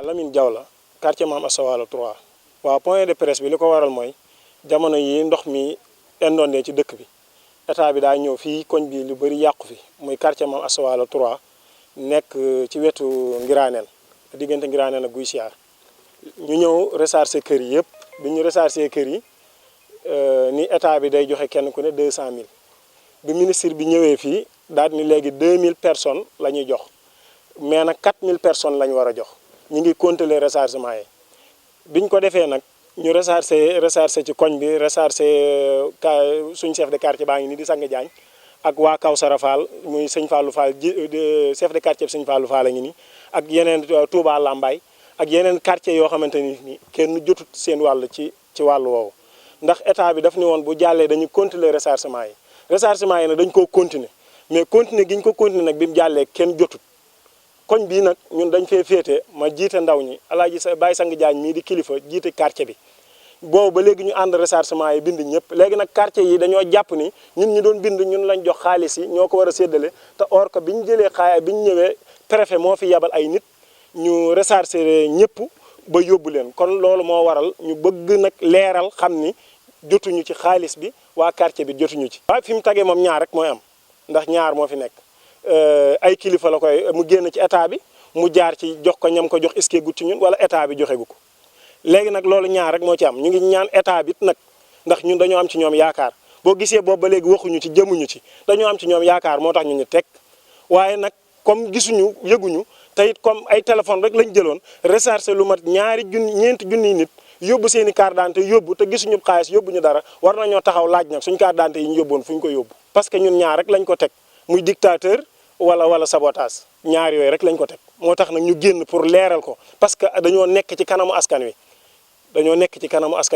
Lamine Diaw la quartier Mame Asta Walo 3 waaw point de presse bi li ko waral mooy jamono yi ndox mi inondé ci dëkk bi état bi daa ñëw fii koñ bi lu bëri yàqu fi muy quartier Mame Asta Walo 3 nekk ci wetu Ngiraneen diggante Ngiraneen ak Guy Siyaar ñu ñëw recharger kër yi yëpp bi ñu recharger kër yi ni état bi day joxe kenn ku ne 200000 bi ministre bi ñëwee fii daal ni léegi 2000 personnes la ñuy jox mais nag 4000 personnes la ñu war a jox ñu ngi compter rechargement yi biñ ko defee nag ñu recharger ci koñ bi recharger suñ chef de quartier baa ngi nii di Sang Diagne ak waa Kawsara Fall muy sëñ Fallou Fall chef de quartier bi sëñ Fallou Fall a ngi nii ak yeneen Touba Lambaye ak yeneen quartier yoo xamante ni kenn jotut seen wàll ci wàllu woowu ndax état bi daf ni woon bu jàllee dañu continuer rechargement yi nag dañ koo continuer mais continuer gi ñu ko continuer nag bi mu jàllee kenn jotut koñ bii nag ñun dañ fee féete ma jiite ndaw ñi alaaji sa Baye Sang Diagne mii di kilifa jiite quartier bi boobu ba léegi ñu ànd rechargement yi bind ñëpp léegi nag quartier yi dañoo jàpp ni ñun ñu doon bind ñun lañ jox xaalis yi ñoo ko war a séddale te or que bi ñu jëlee xaalis bi ñu ñëwee préfet moo fi yabal ay nit ñu recharger ñëpp ba yóbbu leen kon loolu moo waral ñu bëgg nag leeral xam ni jotuñu ci xaalis bi waa quartier bi jotuñu ci. waaw fi mu tagee moom ñaar rek mooy am ndax ñaar moo fi nekk ay kilifa la koy mu génn ci état bi mu jaar ci jox ko ñam ko jox est-ce gut ci ñun wala état bi joxe gu ko léegi nag loolu ñaar rek moo ci am ñu ngi ñaan état bi nag ndax ñun dañoo am ci ñoom yaakaar boo gisee boobu ba léegi waxuñu ci jëmuñu ci dañoo am ci ñoom yaakaar moo tax ñu teg waaye nag comme gisuñu yëguñu te it comme ay téléphone rek lañ jëloon recharger lu mat ñeenti junniy nit yóbbu seen i carte d'identité yóbbu te gisuñu xaalis yóbbu ñu dara war nañoo taxaw laaj nag suñu carte d'identité yi ñu yóbboon fu ñu ko yóbbu parce que ñun ñaar rek lañ ko teg muy dictateur wala sabotage ñaar yooyu rek lañ ko teg moo tax nag ñu génn pour leeral ko parce que dañoo nekk ci kanamu askan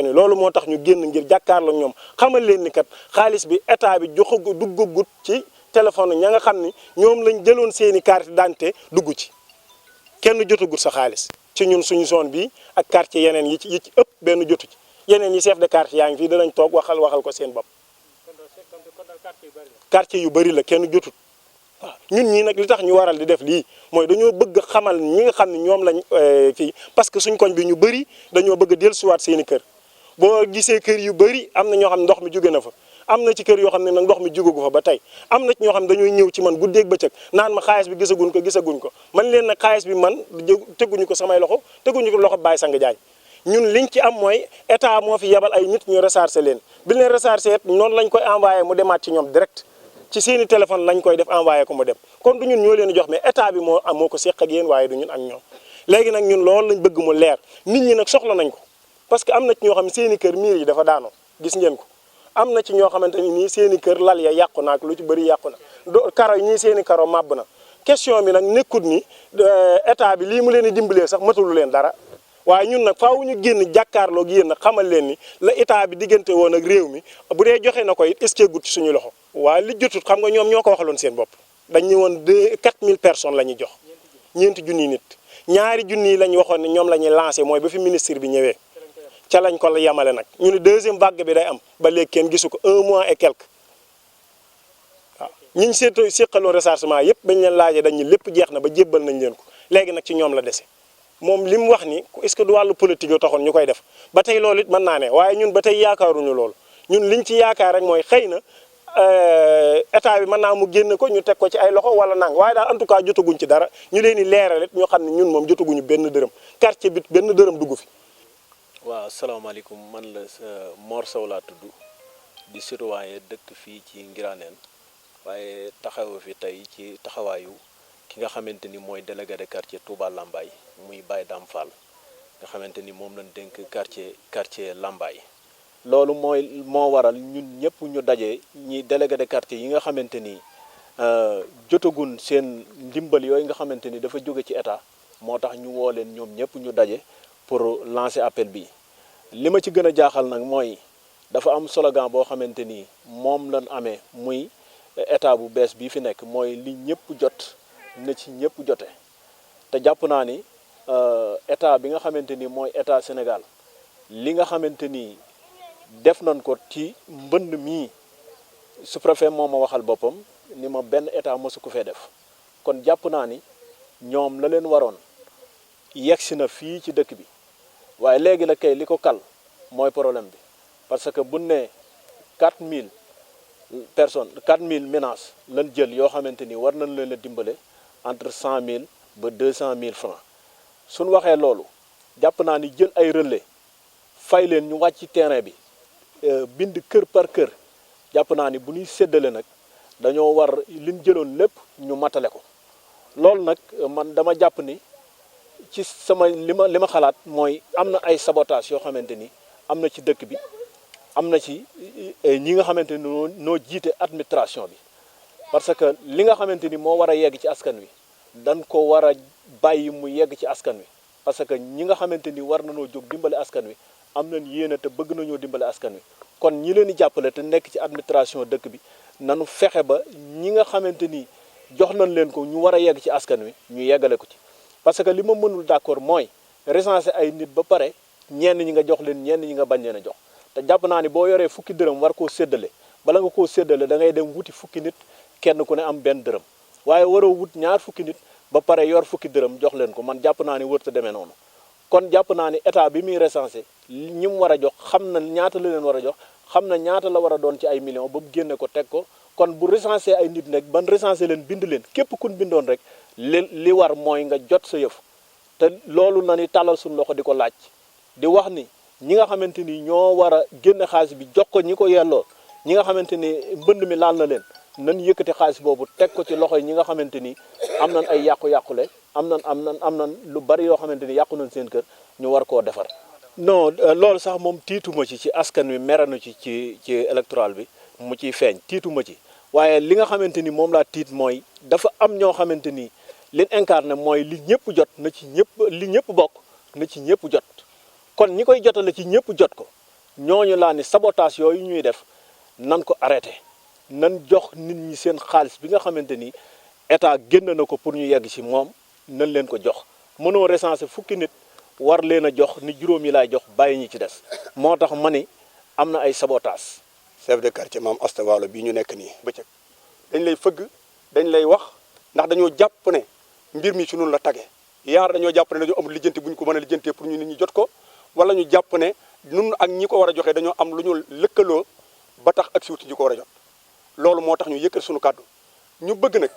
wi loolu moo tax ñu génn ngir jàkkaarloo ñoom xamal leen ni kat xaalis bi état bi joxagu duggagut ci téléphone ña nga xam ni ñoom lañ jëloon seeni carte d'identité dugg ci kenn jotagut sa xaalis ci ñun suñu zone bi ak quartier yeneen yi ci ëpp benn jotu ci yeneen yi chef de quartier yaa ngi fii danañ toog waxal ko seen bopp quartier yu bari la kenn jotut waaw ñun ñii nag li tax ñu waral di def lii mooy dañoo bëgg xamal ñi nga xam ne ñoom lañ fii parce que suñ koñ bi ñu bëri dañoo bëgg dellusiwaat seeni kër boo gisee kër yu bëri am na ñoo xam ne ndox mi jóge na fa am na ci kër yoo xam ne nag ndox mi jógagu fa ba tey am na ci ñoo xam ne dañooy ñëw ci man guddeeg bëccëg naan ma xaalis bi gisaguñ ko man leen nag xaalis bi man teguñu ko samay loxo teguñu ko loxo Baye Sang Diagne ñun liñ ci am mooy état moo fi yebal ay nit ñu recharger leen bi leen recharger noonu lañ koy envoyé mu demaat ci ñoom direct ci seeni téléphone lañ koy def envoyé ko mu dem kon du ñun ñoo leen jox mais état bi moo ko seq ak yéen waaye du ñun ak ñoom léegi nag ñun loolu lañ bëgg mu leer nit ñi nag soxla nañ ko parce que am na ci ñoo xam ne seeni kër miir yi dafa daanoo gis ngeen ko am na ci ñoo xamante ni nii seeni kër lal ya yàqu na ak lu ci bëri yàqu na karo yi ñii seeni karo màbb na question bi nag nekkut ni état bi lii mu leen di dimbalee sax matulu leen dara waaye ñun nag faaw ñu génn jàkkaarloog yéen nag xamal leen ni la état bi diggante woon ak réew mi bu dee joxe na ko it est-ce que gut ci suñu loxo waaye li jotut xam nga ñoom ñoo ko waxaloon seen bopp dañ ñu woon 4000 personnes la ñuy jox ñeenti junniy nit ñaari junni yi la ñu waxoon ne ñoom la ñuy lancé mooy ba fi ministre bi ñëwee ca lañ ko la yemale nag ñu ne deuxième vague bi day am ba léegi kenn gisu ko 1 mois et quelque waaw ñi ñu séqaloon rechargement yëpp bañ leen laajee dañ ñu lépp jeex na ba jébbal nañ leen ko léegi nag ci ñoom la dese moom li mu wax ni est-ce que du wàllu politique yoo taxoon ñu koy def ba tey loolu it mën naa ne waaye ñun ba tey yaakaaruñu loolu ñun liñ ci yaakaar rek mooy xëy na état bi mën naa mu génn ko ñu teg ko ci ay loxo wala nang waaye daal en tout cas jotaguñ ci dara ñu leen di leeral it ñoo xam ne ñun moom jotaguñu benn dërëm quartier bi benn dërëm dugg fi. waaw asalaamaaleykum man la Mor Sow laa tudd di citoyen dëkk fii ci Ngiraneen waaye taxaw fi tey ci taxawaayu ki nga xamante ni mooy délégué de quartier Touba Lambaye muy Baye Dame Fall nga xamante ni moom lañ dénk quartier Lambaye loolu moo waral ñun ñëpp ñu daje ñi délégué de quartier yi nga xamante ni jotagun seen ndimbal yooyu nga xamante ni dafa jóge ci état moo tax ñu woo leen ñoom ñëpp ñu daje pour lancer appel bi li ma ci gën a jaaxal nag mooy dafa am slogan boo xamante ni moom lañ amee muy état bu bees bii fi nekk mooy li ñëpp jot na ci ñëpp jote te jàpp naa ni état bi nga xamante ni mooy état Sénégal li nga xamante ni def nañ ko ci mbënd mii sous-préfet moo ma waxal boppam ni ma benn état mosu ko fee def kon jàpp naa ni ñoom la leen waroon yegsi na fii ci dëkk bi waaye léegi la kay li ko kal mooy problème bi parce que bu ne 4000 personnes 4000 ménages lan jël yoo xamante ni war nañ leen a dimbale entre 100000 ba 200000 francs suñ waxee loolu jàpp naa ni jël ay relais fay leen ñu wàcc ci terrain bi bind kër par kër jàpp naa ni bu ñuy séddale nag dañoo war liñ jëloon lépp ñu matale ko loolu nag man dama jàpp ni ci sama li ma xalaat mooy am na ay sabotage yoo xamante ni am na ci dëkk bi am na ci ñi nga xamante ni noo jiite administration bi parce que li nga xamante ni moo war a yegg ci askan wi dañ ko war a bàyyi mu yegg ci askan wi parce que ñi nga xamante ni war nañoo jóg dimbale askan wi am nañ yéene te bëgg nañoo dimbale askan wi kon ñi leen di jàppale te nekk ci administration dëkk bi nanu fexe ba ñi nga xamante ni jox nañ leen ko ñu war a yegg ci askan wi ñu yeggale ko ci parce que li ma mënul d'accord mooy recenser ay nit ba pare ñenn ñi nga jox leen ñenn ñi nga bañ leen a jox te jàpp naa ni boo yoree fukki dërëm war koo séddale bala nga koo séddale da ngay dem wuti fukki nit kenn ku ne am benn dërëm waaye waroo wut ñaar fukki nit ba pare yor fukki dërëm jox leen ko man jàpp naa ni wërta demee noonu kon jàpp naa ni état bi muy recenser ñi mu war a jox xam na ñaata la leen war a jox xam na ñaata la war a doon ci ay millions ba mu génne ko teg ko kon bu recenser ay nit nag ban recenser leen bind leen képp kun bindoon rek li war mooy nga jot sa yëf te loolu na ni tàllal suñu loxo di ko laaj di wax ni ñi nga xamante ni ñoo war a génne xaalis bi jox ko ñi ko yelloo ñi nga xamante ni mbënd mi laal na leen nan yëkkati xaalis boobu teg ko ci loxo yi ñi nga xamante ni am nañ ay yàqu-yàqule am nan lu bari yoo xamante ni yàqu nañ seen kër ñu war koo defar. non loolu sax moom tiituma ci askan wi meranu ci électoral bi mu ciy feeñ tiituma ci waaye li nga xamante ni moom laa tiit mooy dafa am ñoo xamante ni leen incarné mooy li ñëpp jot na ci ñëpp li ñëpp bokk na ci ñëpp jot kon ñi koy jotale ci ñëpp jot ko ñooñu laa ni sabotage yooyu ñuy def nan ko arrêté nan jox nit ñi seen xaalis bi nga xamante ni état génn na ko pour ñu yegg ci moom nan leen ko jox mënoo recenser fukki nit war leen a jox ni juróom yi laay jox bàyyi ñi ci des moo tax ma ni am na ay sabotage chef de quartier Mame Asta Walo bii ñu nekk nii bëccëg dañ lay fëgg dañ lay wax ndax dañoo jàpp ne mbir mi ci noonu la tage yaar dañoo jàpp ne dañoo amul lijjanti bu ñu ko mën a lijjantee pour ñu nit ñi jot ko wala ñu jàpp ne nun ak ñi ko war a joxe dañoo am lu ñu lëkkaloo ba tax ak siwuti ñi ko war a jot loolu moo tax ñu yëkkal suñu kàddu ñu bëgg nag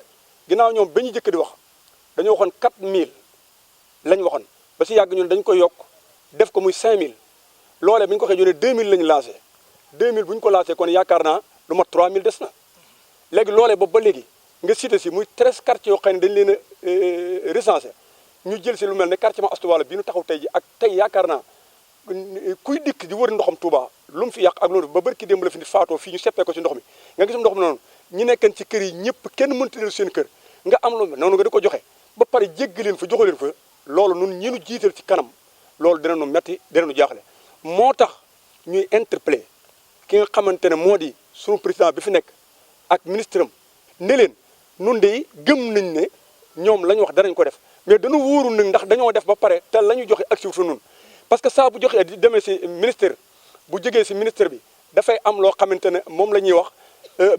ginnaaw ñoom ba ñu jëkk di wax dañoo waxoon 4000 lañ waxoon ba si yàgg ñun dañ koy yokk def ko muy 5000 loolee bi ñu ko waxee ñu ne 2000 lañu lancé 2000 bu ñu ko lancé kon yaakaar naa lu mat 3000 des na léegi loolee boobu ba léegi nga cité si muy 13 quartiers yoo xam ne dañ leen a recensé ñu jël si lu mel ne quartier Mame Asta Walo bi ñu taxaw tey ji ak tey yaakaar naa kuy dikk di wër ndoxam Touba lu mu fi yàq ak loolu ba bërki démb la fi nit faatoo fii ñu seppee ko ci ndox mi nga gis ndox mi noonu ñi nekkan ci kër yi ñëpp kenn mënta dellu seen kër nga am lu noonu nga di ko joxe ba pare jégg leen fa joxe leen fa loolu nun ñi nu jiital ci kanam loolu dinañu metti dinañu jaaxle moo tax ñuy interpellé ki nga xamante ne moo di sunu président bi fi nekk ak ministre am ne leen nun de gëm nañ ne ñoom la ñu wax danañ ko def mais dañu wóorul nag ndax dañoo def ba pare te la ñu joxe ak si fa nun parce que saa bu joxee di demee si ministère bu jógee si ministère bi dafay am loo xamante ne moom la ñuy wax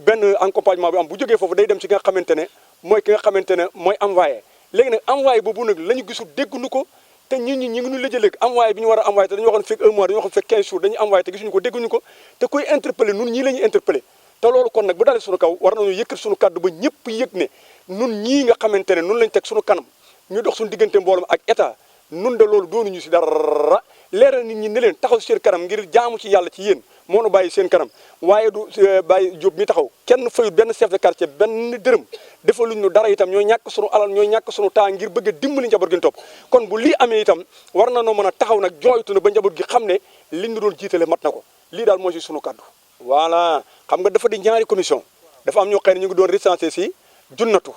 benn accompagnement bi am bu jógee foofu day dem si ki nga xamante ne mooy ki nga xamante ne mooy envoyé léegi nag envoyé boobu nag la ñu gisul dégguñu ko te ñun ñi ngi ñu lëjëlee envoyé bi ñu war a envoyé te dañu waxoon fekk 1 mois dañu waxoon fekk 15 jours dañuy envoyé te gisuñu ko dégguñu ko te kuy interpellé nun ñii la ñuy interpellé te loolu kon nag bu dalee suñu kaw war nañu yëkkat suñu kàddu ba ñëpp yëg ne nun ñii nga xamante ne nun lañ teg suñu kanam ñu dox suñu diggante mbooloo ak état nun de loolu doonuñu si dara leeral nit ñi ne leen taxaw seen kanam ngir jaamu ci yàlla ci yéen moo nu bàyyi seen kanam waaye du bàyyi Diop mi taxaw kenn fayut benn chef de quartier benn dërëm defaluñ ñu dara itam ñooy ñàkk sunu alal ñooy ñàkk sunu temps ngir bëgg a dimbali njaboot gi ñu topp kon bu lii amee itam war na noo mën a taxaw nag jooytu na ba njaboot gi xam ne liñ ñu doon jiitale mat na ko lii daal moo si sunu kaddu voilà xam nga dafa di ñaari commission dafa am ñoo xëy ne ñu ngi doon recensé si junnatu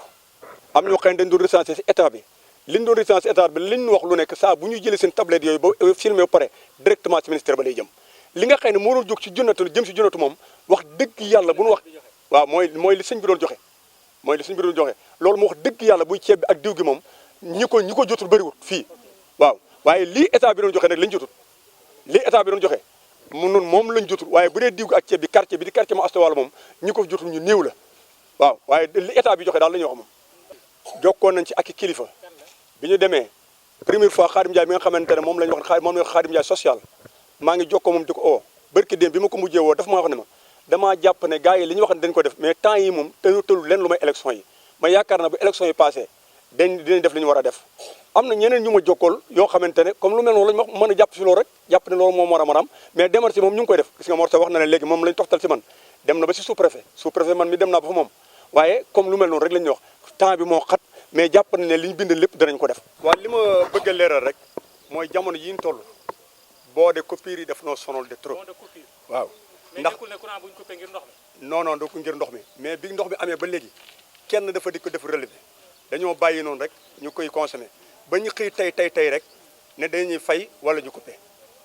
am ñoo xëy ne dañ doon recensé si état bi liñ doon recensé état bi liñ wax lu nekk saa bu ñu jëlee seen tablette yooyu ba filmé ba pare directement ci ministère ba lay jëm li nga xëy ne moo doon jóg ci junnatu jëm si junnatu moom wax dëgg yàlla bu ñu wax waaw mooy li sëñ bi doon joxe mooy li sëñ bi doon joxe loolu moo wax dëgg yàlla buy ceeb bi ak diw gi moom ñi ko jotul bëriwul fii waaw waaye lii état bi doon joxe nag lañ jotul lii état bi doon joxe nun moom lañ jotul waaye bu dee diw gi ak ceeb bi quartier bi di quartier Mame Asta Walo moom ñi ko jotul ñu néew la waaw waaye li état bi joxe daal la ñuy wax moom jokkoon nañ ci ak kilifa bi ñu demee première fois Khadim Ndiaye mi nga xamante ne moom la ñu wax moom la ñu Khadim Ndiaye social maa ngi jokkoo moom di ko oo barki démb bi ma ko mujjee woo dafa ma wax ne ma damaa jàpp ne gars yi li ñu wax ne dañ ko def mais temps yi moom te tëlul leen lu may élection yi ma yaakaar na bu élection yi passé dinañ def li ñu war a def am na ñeneen ñu ma jokkool yoo xamante ne comme lu mel noonu lañu wax mën a jàpp si loolu rek jàpp ne loolu moom war a mën a am mais démarche si moom ñu ngi koy def gis nga Mor Sow wax na ne léegi moom lañ toftal si man dem na ba si sous préfet man mi dem naa ba fa moom waaye comme lu mel noonu rek la ñuy wax temps bi moo xat mais jàpp na ne li ñu bind lépp danañ ko def waaw li ma bëgg a leeral rek mooy jamono yi ñu toll boo de coupure yi daf noo sonal de trop waaw ndax non du ko ngir ndox mi mais bi ndox mi amee ba léegi kenn dafa di ko def relevé dañoo bàyyi noonu rek ñu koy consommé ba ñu xëy tey rek ne dañuy fay wala ñu coupé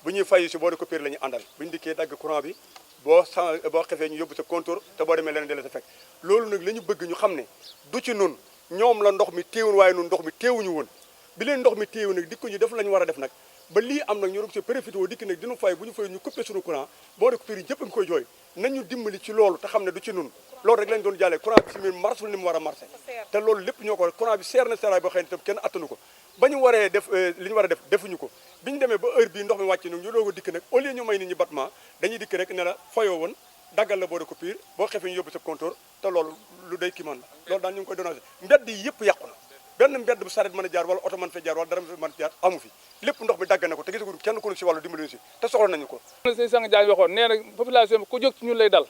bu ñuy fay si boo de coupure la ñu àndal bu ñu dikkee dagg courant bi boo xefee ñu yóbbu sa compteur te boo demee leneen de la sa fekk loolu nag la ñu bëgg ñu xam ne du ci nun ñoom la ndox mi téewul waaye nun ndox mi téewuñu woon bi leen ndox mi téewu nag dikko ñu def la ñu war a def nag ba lii am nag ñu rog si profité woo dikk nag dinu fay bu ñu fay ñu coupé suñu courant boo de coupure yi jëpp a ngi koy jooy nañu dimbali ci loolu te xam ne du ci nun loolu rek lañ doon jàllee courant bi si biir marsul ni mu war a marché te loolu lépp ñoo ko courant bi seer na seeraay boo xëy ne tam kenn attanu ko ba ñu waree def li ñu war a def defuñu ko bi ñu demee ba heure bii ndox mi wàcc nag ñu doog a dikk nag au lieu ñu may nit ñi battement dañuy dikk rek ne la fayoo woon daggal la boo de coupure boo xefee ñu yóbbu sa compteur te loolu lu day kii man la loolu daal ñu ngi koy dénoncé mbedd yi yëpp yàqu na benn mbedd bu saret mën a jaar wala oto mën fee jaar wala dara mën a jaar amu fi lépp ndox mi dagg na ko te gisaguñu kenn ku ñu si wàllu dimbali si te soxla nañu ko sëñ Sang Diagne waxoon nee na population bi ku jóg ci ñun lay dal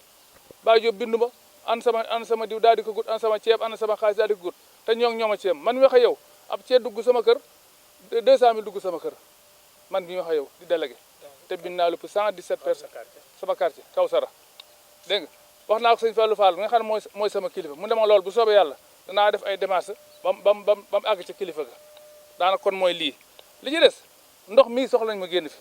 Baye Diop bindu ma an sama diw daal di ko gut an sama ceeb an sama xaalis daal di ko gut te ñooma ceeb man mi wax ak yow ab ceeb dugg sama kër 200 000 dugg sama kër man mi wax ak yow di délégué te bind naa lépp 117 personnes sama quartier Kawsara dégg nga wax naa ko sëñ Fallou Fall nga xam ne mooy sama kilifa mu dema loolu bu soobee yàlla danaa def ay démarches ba mu àgg ci kilifa ga daanaka kon mooy lii li ci des ndox mii soxla nañ ma génn fi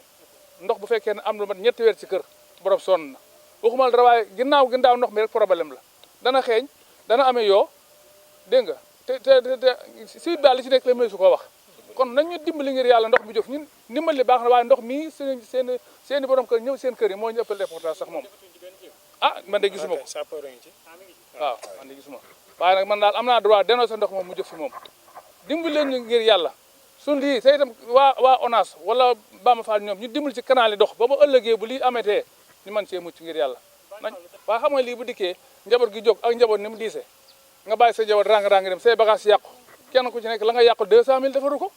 ndox bu fekkee ne am na mat ñetti weer ci kër borom sonn na waxumal dara waaye ginnaaw ndox mi rek problème la dana xeeñ dana amee yoo dégg nga te si daal li ci nekk la may su ko wax kon nañu dimbali ngir yàlla ndox mi jóg ñun ndimbali baax na waaye ndox mii seen borom kër ñëw seen kër yi moo ñu ëppal importance sax moom man de gisuma ko waaw man de gisuma waaye nag man daal am naa droit dénoncer ndox moom mu jóg fi moom dimbali leen ñu ngir yàlla suñ lii say itam waa ONAS wala Bamba Fall ñoom ñu dimbali ci canal yi dox ba ëllëgee bu lii ametee ñu mën cee mucc ngir yàlla nañ waaye xam nga lii bu dikkee njaboot gi jóg ak njaboot ni mu diisee nga bàyyi sa njaboot rang dem say bagage yàqu kenn ku ci nekk la nga yàqu 200 000 defaru ko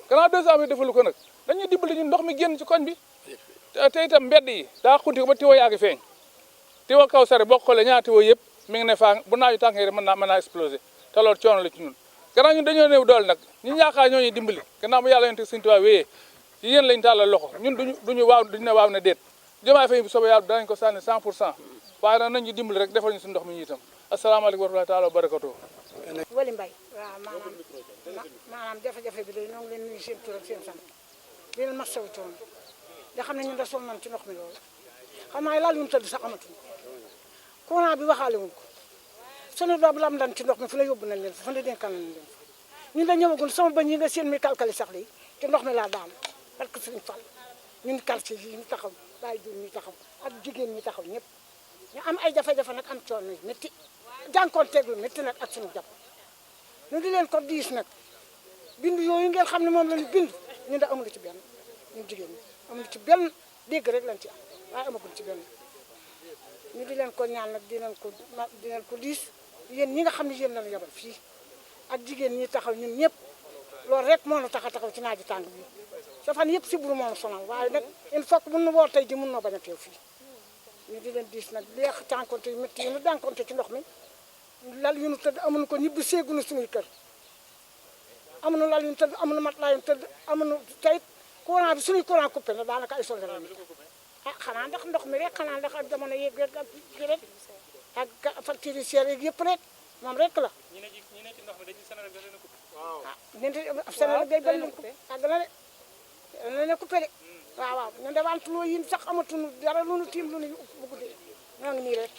gannaaw 200 000 defalu ko nag dañuy dimbali ñun ndox mi génn ci koñ bi te itam mbedd yi daa xunti ko ba tiwo yaa ngi feeñ tiwo Kawsara boo xoolee ñaari tiwo yëpp mi ngi ne faa bu naaju tànkee rek mën naa explosé te loolu coono la ci ñun gannaaw ñun dañoo néew doole nag ñu yaakaar ñoo ñuy dimbali gannaaw bu yàlla yonte Sëñ Tuubaa wéyee ci yéen lañ tàllal loxo ñun duñu waaw ne déet Diomaye Faye bu soobee yàlla danañ ko sànni 100% waaye nag nañu dimbali rek defal ñu suñu ndox mi ñu itam asalaamaaleykum wa rahmatullahi taala wa barakatuh Wali Mbaye waaw maanaam jafe-jafe bi day ñoo ngi leen nuyu seen tur ak seen sant di leen masawu coono da xam ne ñun da sonn nañ ci ndox mi loolu xam naa laal yu mu tëdd sax amatuñ courant bi waxaale wuñ ko sunu doom lam dan ci ndox mi fu la yóbbu nañ leen fa la dénkal nañ leen fa ñun da ñëwagul sama bañ yi nga seen mi kalkali sax lii ci ndox mi laa daanu parce que suñu fal ñun quartier yi ñu taxaw bàyyi jur ñu taxaw ak jigéen ñi taxaw ñëpp ñu am ay jafe-jafe nag am coono yu métti jànkoonteeg lu métti nag ak suñu jàpp ñu di leen ko diis nag bind yooyu ngeen xam ne moom la ñu bind ñun da amul ci benn ñun jigéen ñi amul ci benn dégg rek lañ ci am waaye amagul ci benn ñu di leen ko ñaan nag di leen ko diis yéen ñi nga xam ne yéen lañu yabal fii ak jigéen ñi taxaw ñun ñëpp loolu rek moo nu tax a taxaw ci naaju tàng bi sa fan yëpp si buru moo nu sonal waaye nag il faut que mun nu woo tey ji mun noo bañ a teew fii ñu di leen diis nag leex jànkonte yu métti yi nu jànkonte ci ndox mi lal yu nu tëdd amuñu ko ñibbi seegunu suñuy kër amuñu lal yu nu tëdd amuñu matelas yu nu tëdd amuñu tayit courant bi suñuy courant coupé na daanaka ay solde la xanaa ndax ndox mi rek xanaa ndax ak jamono yeeg rek ak kii rek ak facture cher yeeg yëpp rek moom rek la Senelec day gën leen coupé àgg na de ne coupé de waaw ñun de wàllu yi sax amatuñu dara lu nu tiim lu nu bu guddee ñoo ngi nii rek